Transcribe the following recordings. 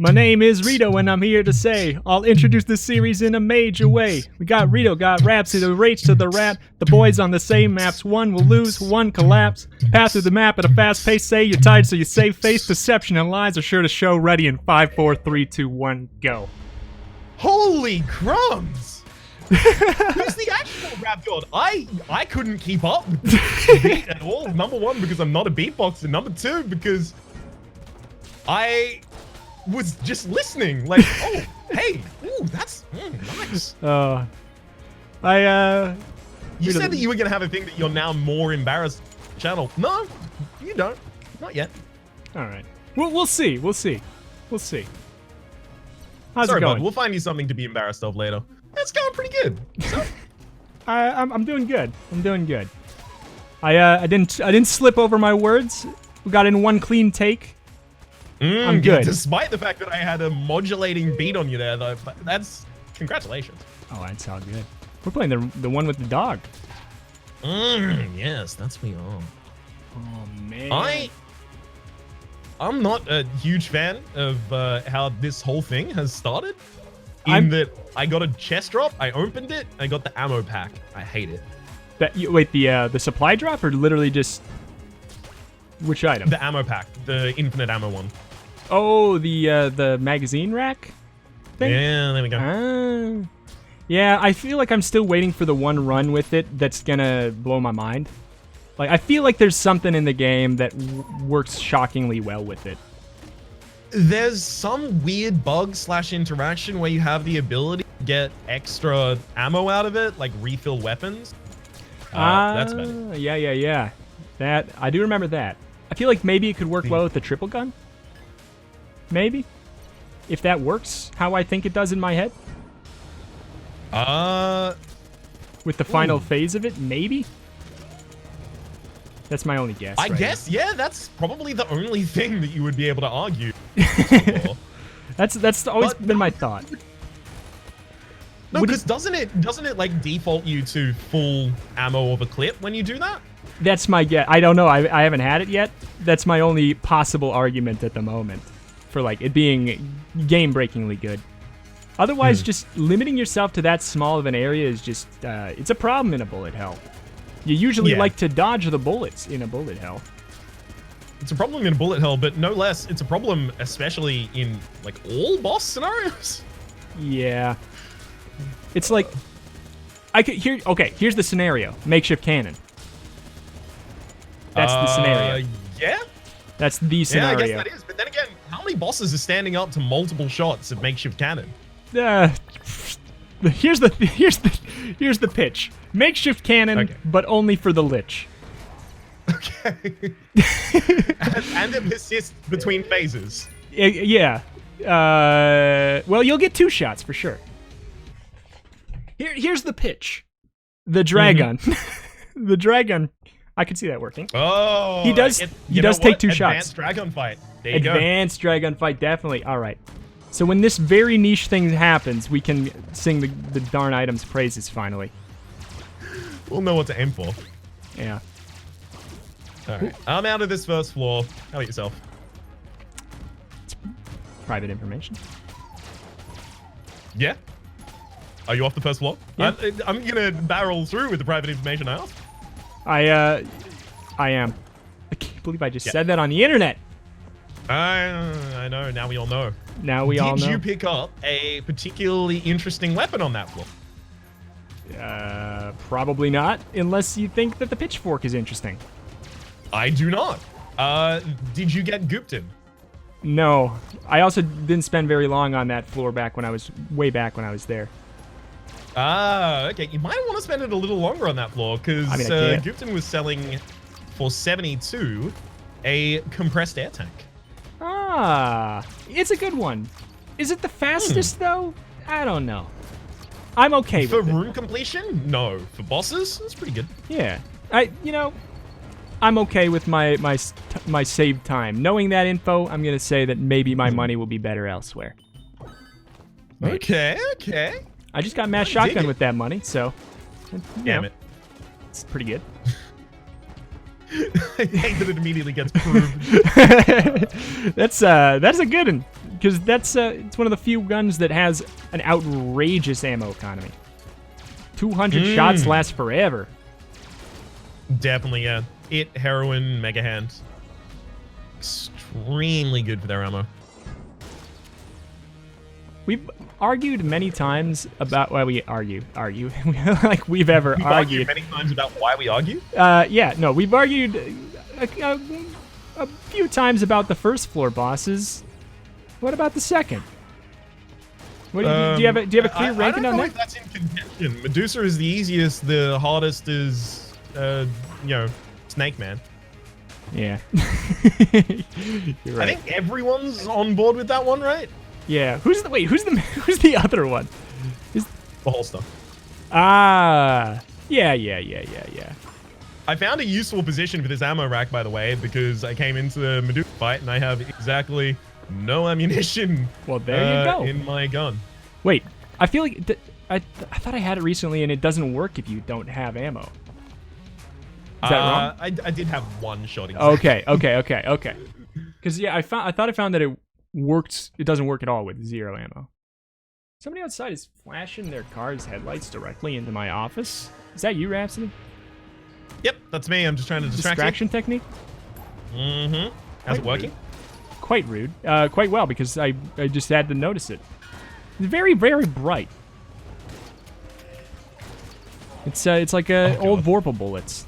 My name is Reto, and I'm here to say I'll introduce this series in a major way. We got Reto, got Rhapsody, the Rach to the Rat. The boys on the same maps. One will lose, one collapse. Pass through the map at a fast pace. Say you're tired, so you save face. Deception and lies are sure to show. Ready in 5, 4, 3, 2, 1, go. Holy crumbs! Who's the actual rap god? I couldn't keep up with the beat at all. Number one, because I'm not a beatboxer. Number two, because I was just listening. Like, oh, hey, ooh, that's nice. You said that you were gonna have a thing that you're now more embarrassed channel. No, you don't. Not yet. All right. We'll see. We'll see. We'll see. How's Sorry, it going? bud. We'll find you something to be embarrassed of later. It's going pretty good. So. I'm doing good. I'm doing good. I didn't slip over my words. We got in one clean take. I'm good. Despite the fact that I had a modulating beat on you there, though, that's congratulations. Oh, that's all good. We're playing the one with the dog. Yes, that's we are. Oh man. I'm not a huge fan of how this whole thing has started. That I got a chest drop, I opened it, I got the ammo pack. I hate it. Wait, the supply drop, or literally just which item? The ammo pack, the infinite ammo one. Oh, the magazine rack thing? Yeah, there we go. Yeah, I feel like I'm still waiting for the one run with it that's gonna blow my mind. Like, I feel like there's something in the game that works shockingly well with it. There's some weird bug / interaction where you have the ability to get extra ammo out of it, like refill weapons. That's better. Yeah. That, I do remember that. I feel like maybe it could work well with the triple gun. Maybe. If that works how I think it does in my head. With the final phase of it, maybe? That's my only guess. I guess, yeah, that's probably the only thing that you would be able to argue. That's always been my thought. No, because doesn't it like default you to full ammo of a clip when you do that? That's my guess. I don't know. I haven't had it yet. That's my only possible argument at the moment for like it being game-breakingly good. Otherwise, just limiting yourself to that small of an area is just it's a problem in a bullet hell. You usually like to dodge the bullets in a bullet hell. It's a problem in a bullet hell, but no less, it's a problem especially in like all boss scenarios. Yeah. It's like here's the scenario. Makeshift cannon. That's the scenario. Yeah? That's the scenario. Yeah, I guess that is. But then again, how many bosses are standing up to multiple shots of makeshift cannon? Here's the pitch. Makeshift cannon, but only for the lich. Okay. and it persists between phases. Yeah. Well, you'll get 2 shots for sure. Here's the pitch. The dragon. The dragon. I could see that working. Oh. He does take 2 shots. Advanced dragon fight. There you go. Advanced dragon fight, definitely. All right. So when this very niche thing happens, we can sing the darn item's praises finally. We'll know what to aim for. Yeah. All right. I'm out of this first floor. How about yourself? It's private information. Yeah? Are you off the first floor? Yeah. I'm gonna barrel through with the private information I asked. I am. I can't believe I just said that on the internet. I know. Now we all know. Now we all know. Did you pick up a particularly interesting weapon on that floor? Probably not, unless you think that the pitchfork is interesting. I do not. Did you get gooped in? No. I also didn't spend very long on that floor way back when I was there. Okay. You might want to spend it a little longer on that floor, because Goopton was selling for 72 a compressed air tank. Ah, it's a good one. Is it the fastest, though? I don't know. I'm okay with it. For room completion? No. For bosses? It's pretty good. Yeah. I'm okay with my saved time. Knowing that info, I'm going to say that maybe my money will be better elsewhere. Maybe. Okay. I just got mass shotgun with that money, so... Damn it. It's pretty good. I hate that it immediately gets proved. That's a good one. because that's it's one of the few guns that has an outrageous ammo economy. 200 shots last forever. Definitely, yeah. It, heroin, mega hand. Extremely good for their ammo. We've argued many times about why we argue like we've ever We've argued many times about why we argue. Yeah, no, we've argued a few times about the first floor bosses. What about the second? What do you have a clear ranking on that? I don't know if that's in contention. Medusa is the easiest. The hardest is, Snake Man. Yeah. You're right. I think everyone's on board with that one, right? Yeah. Who's the other one? The holster. Ah. Yeah. I found a useful position for this ammo rack, by the way, because I came into the Medusa fight and I have exactly no ammunition. Well, there you go. In my gun. Wait, I feel like I thought I had it recently, and it doesn't work if you don't have ammo. Is that wrong? I did have one shot. Exactly. Okay. Because yeah, I thought I found that it works. It doesn't work at all with 0 ammo. Somebody outside is flashing their car's headlights directly into my office. Is that you, Rhapsody? Yep, that's me. I'm just trying to distraction technique. Mm-hmm. How's it working? Quite rude. Quite well, because I just had to notice it. It's very, very bright. It's like old Vorpal bullets.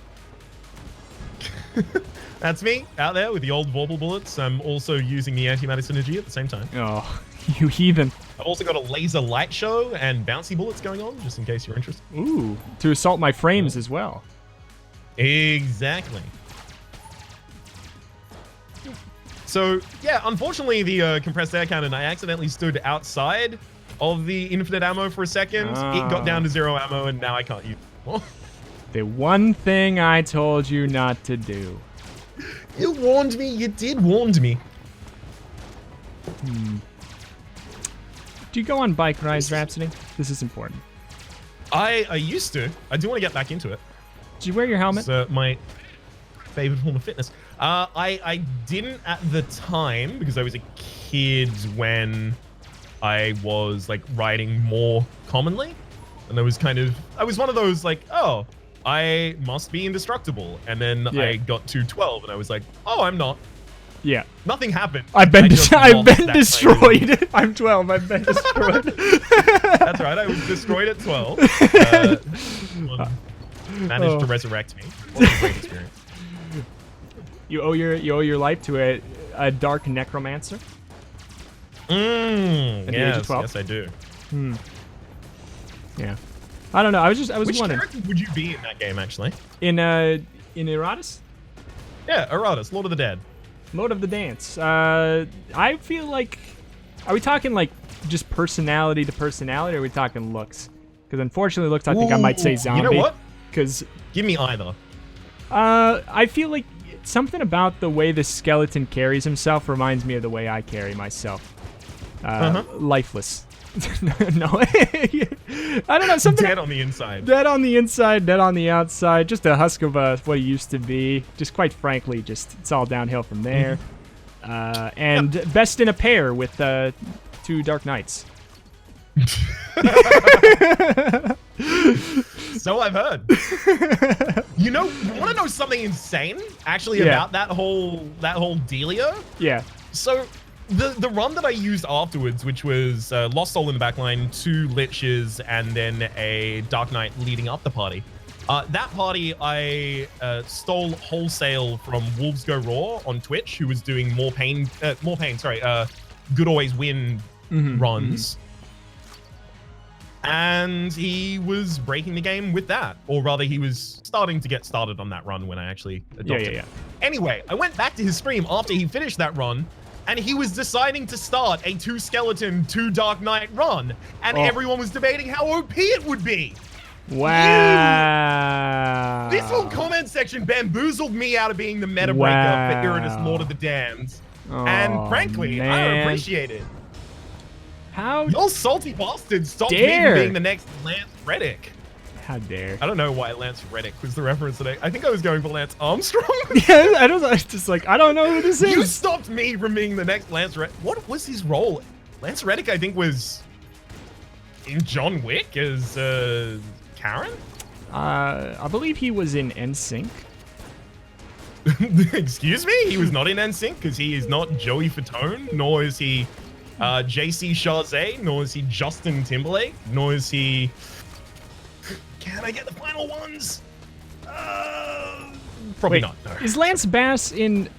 That's me out there with the old Vorpal bullets. I'm also using the antimatter synergy at the same time. Oh, you heathen. I've also got a laser light show and bouncy bullets going on, just in case you're interested. Ooh, to assault my frames as well. Exactly. So, yeah, unfortunately, the compressed air cannon, I accidentally stood outside of the infinite ammo for a second. It got down to 0 ammo, and now I can't use it anymore. The one thing I told you not to do. You warned me. You did warn me. Do you go on bike rides, Rhapsody? This is important. I used to. I do want to get back into it. Did you wear your helmet? It's my favorite form of fitness. I didn't at the time because I was a kid when I was like riding more commonly, and I was one of those like, oh, I must be indestructible, and then I got to 12 and I was like, oh, I'm not. Yeah. Nothing happened. I've been destroyed. I'm 12. I've been destroyed. That's right. I was destroyed at 12. Managed to resurrect me. What a great experience. You owe your life to a dark necromancer. Yes, I do. Yeah. I don't know. I was Which wondering. character would you be in that game, actually? In Eratus? Yeah, Eratus, Lord of the Dead. Lord of the Dance. I feel like, are we talking like just personality to personality, or are we talking looks? Because unfortunately, looks. I think I might say zombie. You know what? Because give me either. I feel like something about the way the skeleton carries himself reminds me of the way I carry myself. Lifeless. No, I don't know. Something dead on the inside. Dead on the inside, dead on the outside. Just a husk of what he used to be. Just quite frankly, it's all downhill from there. And best in a pair with 2 Dark Knights. So I've heard. You want to know something insane? Actually, about that whole dealio? Yeah. So the run that I used afterwards, which was Lost Soul in the backline, 2 liches, and then a Dark Knight leading up the party. That party I stole wholesale from Wolves Go Raw on Twitch, who was doing Good Always Win runs. And he was breaking the game with that. Or rather, he was starting to get started on that run when I actually adopted it. Anyway, I went back to his stream after he finished that run, and he was deciding to start a 2 skeleton, 2 Dark Knight run. And everyone was debating how OP it would be. Wow. This whole comment section bamboozled me out of being the meta breaker for Eratus, Lord of the Damned. And frankly, I don't appreciate it. How Y'all salty bastards stopped me from being the next Lance Reddick. How dare. I don't know why Lance Reddick was the reference today. I think I was going for Lance Armstrong. Yeah, I don't know. It's just like, I don't know who this is. You stopped me from being the next Lance Reddick. What was his role? Lance Reddick, I think, was in John Wick as Karen? I believe he was in NSYNC. Excuse me? He was not in NSYNC because he is not Joey Fatone, nor is he JC Chazé, nor is he Justin Timberlake, nor is he... Can I get the final ones? Probably not. No. Is Lance Bass in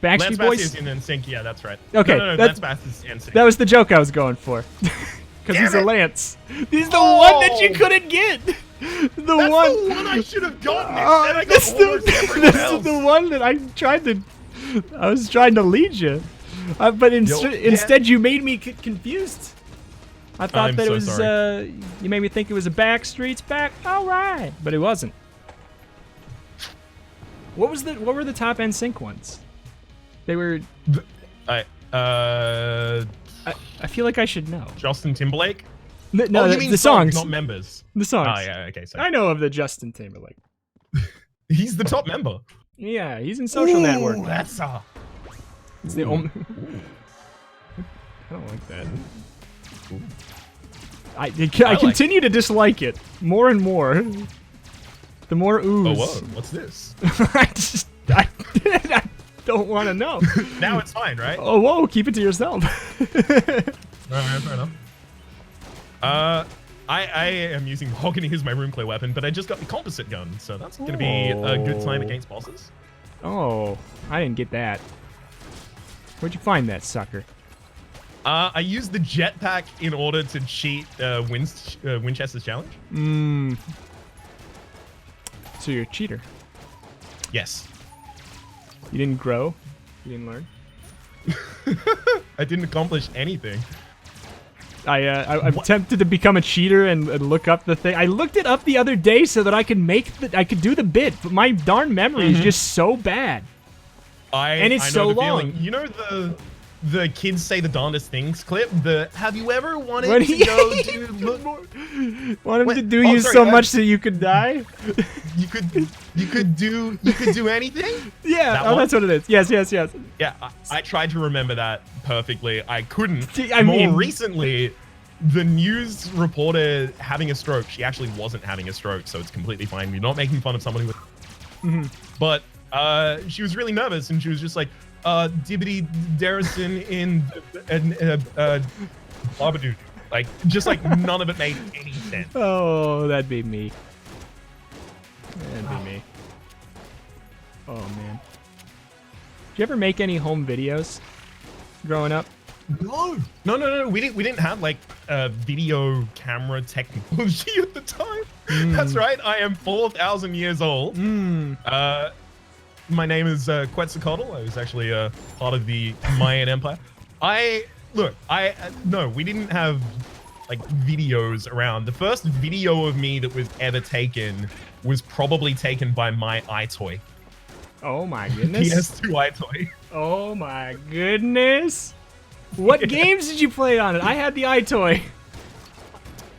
Backstreet Lance Boys? Bass is in NSYNC, yeah, that's right. Okay, No, Lance Bass is NSYNC. That was the joke I was going for. Because he's a Lance. He's the Oh! one that you couldn't get. That's the one I should have gotten. Instead, I got That's almost everyone else. the one that I was trying to lead you. But instead you made me confused. I thought that it was, you made me think it was a Backstreet's Back. All right. But it wasn't. What were the top NSYNC ones? They were... I feel like I should know. Justin Timberlake? No, you mean the songs. Not members. The songs. Oh, yeah, okay. So I know of the Justin Timberlake. he's the top member. Yeah, he's in Social Network. That's It's the only... I don't like that. I continue to dislike it more and more. The more ooze. Oh, whoa. What's this? I don't want to know. Now it's fine, right? Oh, whoa. Keep it to yourself. Alright, fair enough. I am using Mahogany as my room clear weapon, but I just got the composite gun, so that's going to be a good time against bosses. Oh, I didn't get that. Where'd you find that sucker? I used the jetpack in order to cheat Winchester's challenge. So you're a cheater. Yes. You didn't grow? You didn't learn? I didn't accomplish anything. I'm tempted to become a cheater and look up the thing. I looked it up the other day so that I could do the bit, but my darn memory is just so bad. And it's so long. Feeling. You know the kids say the darndest things clip? Have you ever wanted to go do want him to do you so much that you could die? You could do anything? Yeah, that's what it is. Yes. Yeah, I tried to remember that perfectly. I couldn't. More recently, the news reporter having a stroke. She actually wasn't having a stroke, so it's completely fine. We're not making fun of somebody with. But she was really nervous, and she was just like, Dibbity Darrison in Babadook. Like, just like none of it made any sense. Oh, that'd be me. That'd be me. Oh, man. Did you ever make any home videos growing up? No. We didn't have like video camera technology at the time. That's right. I am 4,000 years old. My name is Quetzalcoatl. I was actually part of the Mayan Empire. No, we didn't have like videos around. The first video of me that was ever taken was probably taken by my iToy. Oh my goodness. PS2 iToy. Oh my goodness. What games did you play on it? I had the iToy.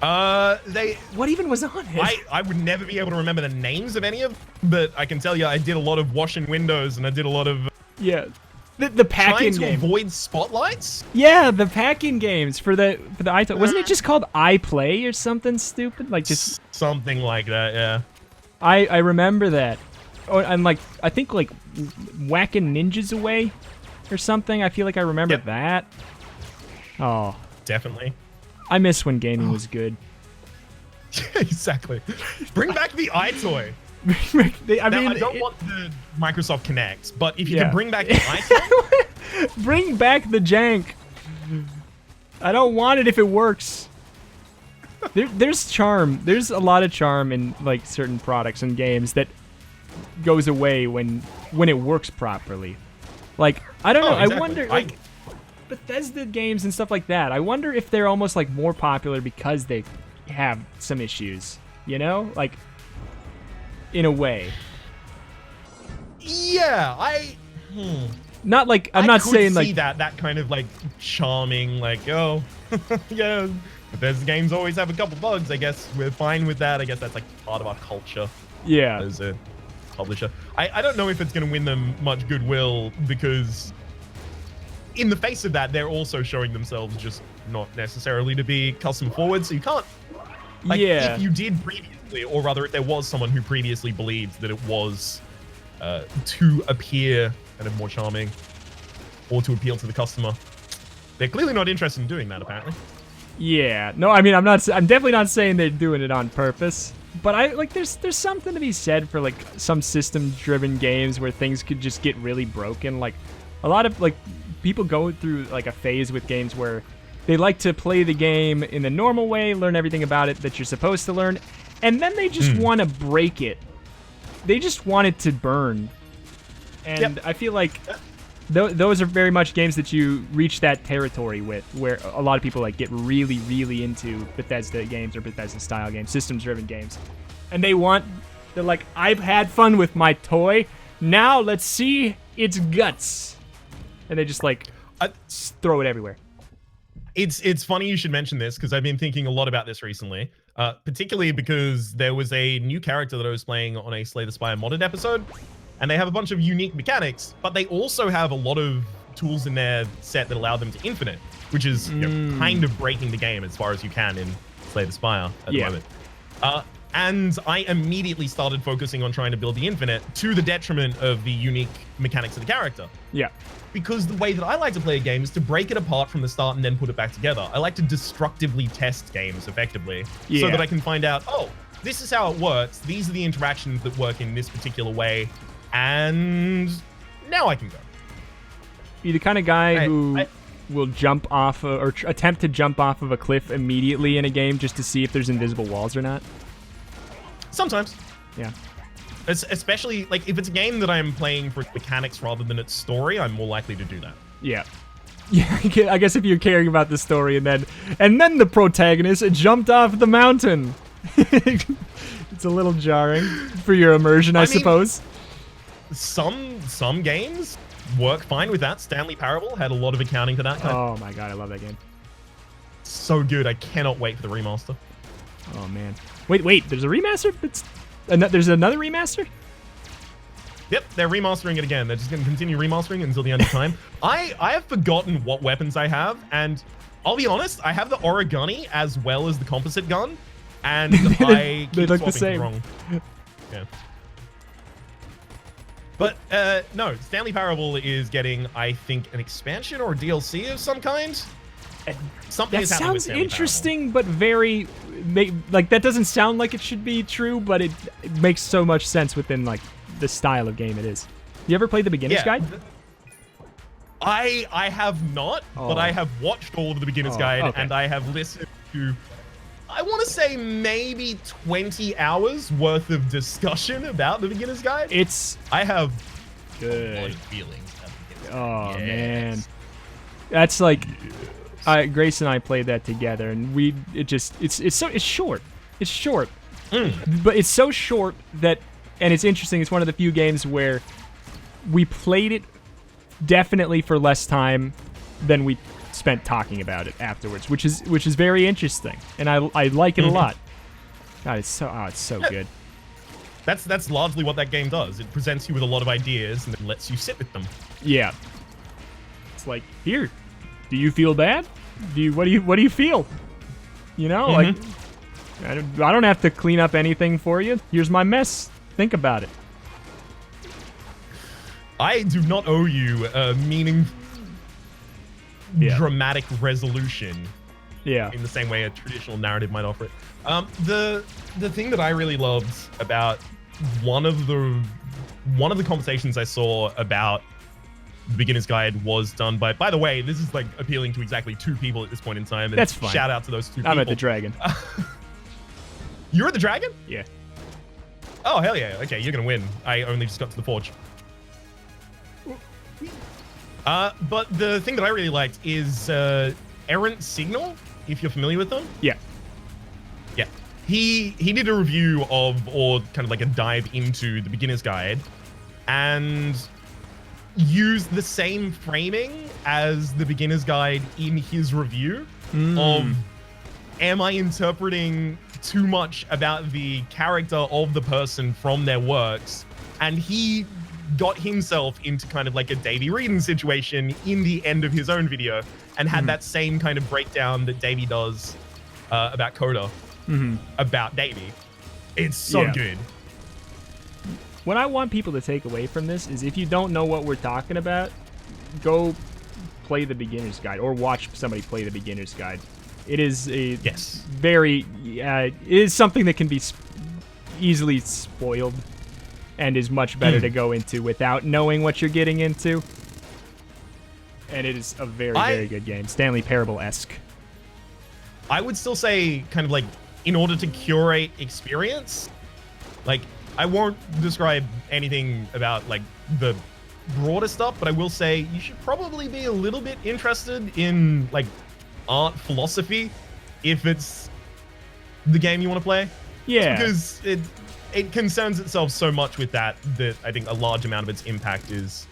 What even was on it? I would never be able to remember the names of any of them, but I can tell you I did a lot of washing windows and I did a lot of the pack-in trying to avoid spotlights. Yeah, the pack-in games for the iToy. Wasn't it just called iPlay or something stupid? Like just something like that, yeah. I remember that. Oh, and like I think like whacking ninjas away or something. I feel like I remember that. Oh, definitely. I miss when gaming was good. Exactly. Bring back the iToy. I don't want the Microsoft Kinect, but if you can bring back the iToy, bring back the jank. I don't want it if it works. There's charm. There's a lot of charm in like certain products and games that goes away when it works properly. Like I don't know. Exactly. I wonder like Bethesda games and stuff like that. I wonder if they're almost like more popular because they have some issues. You know, like in a way. Yeah, Not like I'm not saying like that kind of like charming like yeah Bethesda games always have a couple bugs. I guess we're fine with that. I guess that's like part of our culture. Yeah. As a publisher. I don't know if it's going to win them much goodwill because in the face of that, they're also showing themselves just not necessarily to be customer forward. So you can't, like, yeah. if you did previously, or rather if there was someone who previously believed that it was to appear kind of more charming or to appeal to the customer, they're clearly not interested in doing that, apparently. Yeah. No, I mean, I'm definitely not saying they're doing it on purpose. But I like there's something to be said for like some system-driven games where things could just get really broken. Like a lot of like people go through like a phase with games where they like to play the game in the normal way, learn everything about it that you're supposed to learn, and then they just want to break it. They just want it to burn. And I feel like those are very much games that you reach that territory with, where a lot of people like get really, really into Bethesda games or Bethesda-style games, systems-driven games. And they're like, I've had fun with my toy, now let's see its guts. And they just like throw it everywhere. It's funny you should mention this, because I've been thinking a lot about this recently, particularly because there was a new character that I was playing on a Slay the Spire modded episode, and they have a bunch of unique mechanics, but they also have a lot of tools in their set that allow them to infinite, which is kind of breaking the game as far as you can in Slay the Spire at the moment. And I immediately started focusing on trying to build the infinite to the detriment of the unique mechanics of the character. Yeah. Because the way that I like to play a game is to break it apart from the start and then put it back together. I like to destructively test games effectively so that I can find out, oh, this is how it works. These are the interactions that work in this particular way. And now I can go. You're the kind of guy who will jump off or attempt to jump off of a cliff immediately in a game just to see if there's invisible walls or not? Sometimes. Yeah. Especially, like, if it's a game that I'm playing for mechanics rather than its story, I'm more likely to do that. Yeah. Yeah, I guess if you're caring about the story and then the protagonist jumped off the mountain. It's a little jarring for your immersion, I suppose. Some games work fine with that. Stanley Parable had a lot of accounting for that. Oh my god, I love that game. So good. I cannot wait for the remaster. Oh man. Wait, there's a remaster? There's another remaster? Yep, they're remastering it again. They're just going to continue remastering until the end of time. I have forgotten what weapons I have, and I'll be honest, I have the origami as well as the composite gun, and I keep they look the swapping same. wrong. Yeah. But no, Stanley Parable is getting, I think, an expansion or a DLC of some kind. Something that sounds interesting, but very like that doesn't sound like it should be true, but it makes so much sense within like the style of game it is. You ever played the Beginner's Guide? I have not, but I have watched all of the Beginner's Guide, and I have listened to, I want to say, maybe 20 hours worth of discussion about the Beginner's Guide. I have good feelings about the Beginner's Guide. Oh man, that's like. Grace and I played that together, and it's short. It's short, but it's so short that, and it's interesting. It's one of the few games where we played it definitely for less time than we spent talking about it afterwards, which is very interesting, and I like it a lot. God, it's so good. That's largely what that game does. It presents you with a lot of ideas and then lets you sit with them. Yeah, it's like, here. Do you feel bad? What do you feel? You know, like I don't have to clean up anything for you. Here's my mess. Think about it. I do not owe you a dramatic resolution. Yeah. In the same way a traditional narrative might offer it. The thing that I really loved about one of the conversations I saw about the Beginner's Guide was done by the way, this is like appealing to exactly 2 people at this point in time. And that's fine. Shout out to those 2 people. I'm at the Dragon. You're at the Dragon? Yeah. Oh, hell yeah. Okay, you're going to win. I only just got to the Forge. But the thing that I really liked is Errant Signal, if you're familiar with them. Yeah. Yeah. He did a review of, or kind of like a dive into the Beginner's Guide, and used the same framing as the Beginner's Guide in his review of am I interpreting too much about the character of the person from their works? And he got himself into kind of like a Davey Reading situation in the end of his own video and had that same kind of breakdown that Davey does about Coda, about Davey. It's so good. What I want people to take away from this is if you don't know what we're talking about, go play the beginner's guide or watch somebody play the beginner's guide. It is a very, it is something that can be easily spoiled and is much better to go into without knowing what you're getting into. And it is a very, very good game. Stanley Parable-esque. I would still say kind of like in order to curate experience, like I won't describe anything about like the broader stuff, but I will say you should probably be a little bit interested in like art philosophy if it's the game you want to play. Yeah. Because it concerns itself so much with that I think a large amount of its impact is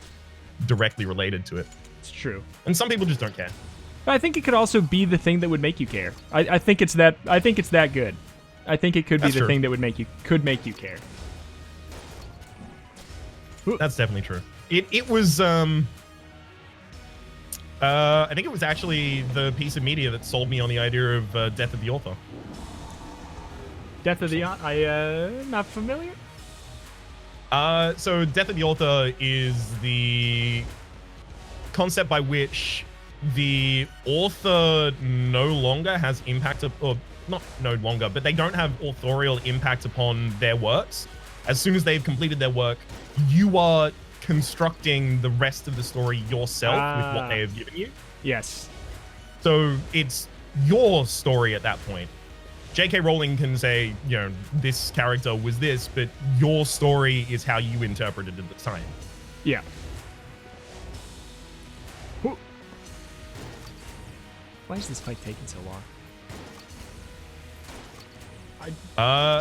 directly related to it. It's true. And some people just don't care. But I think it could also be the thing that would make you care. I think it's that good. I think it could be the thing that would make you care. That's definitely true. It was I think it was actually the piece of media that sold me on the idea of Death of the Author. Death of the Author? Not familiar? So Death of the Author is the concept by which the author no longer has impact, or not no longer, but they don't have authorial impact upon their works. As soon as they've completed their work, you are constructing the rest of the story yourself with what they have given you. Yes. So it's your story at that point. J.K. Rowling can say, you know, this character was this, but your story is how you interpreted it at the time. Yeah. Why is this fight taking so long?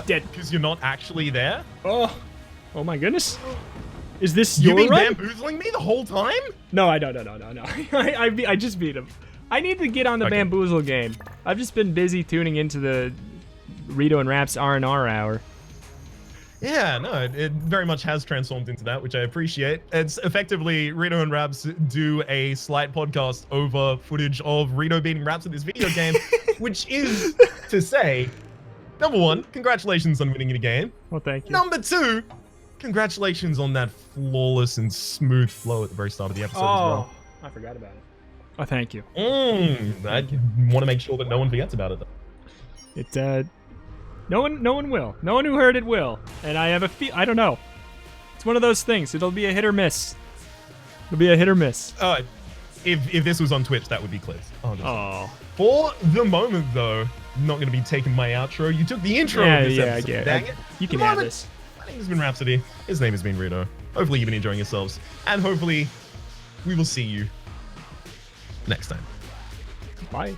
Dead. Because you're not actually there? Oh my goodness. Is this your You've been run? bamboozling me the whole time? No. I just beat him. I need to get on the bamboozle game. I've just been busy tuning into the Reto and Rhaps R&R hour. Yeah, no, it very much has transformed into that, which I appreciate. It's effectively Reto and Rhaps do a slight podcast over footage of Reto beating Rhaps in this video game, which is to say, number one, congratulations on winning the game. Well, thank you. Number two, congratulations on that flawless and smooth flow at the very start of the episode as well. I forgot about it. Oh, thank you. I want to make sure that no one forgets about it, though. No one will. No one who heard it will. And I have a I don't know. It's one of those things. It'll be a hit or miss. It'll be a hit or miss. If this was on Twitch, that would be clips. Oh. For the moment, though, I'm not going to be taking my outro. You took the intro of this episode. Yeah. Dang it. You can have this. My name has been Rhapsody. His name has been Reto. Hopefully you've been enjoying yourselves. And hopefully we will see you next time. Bye.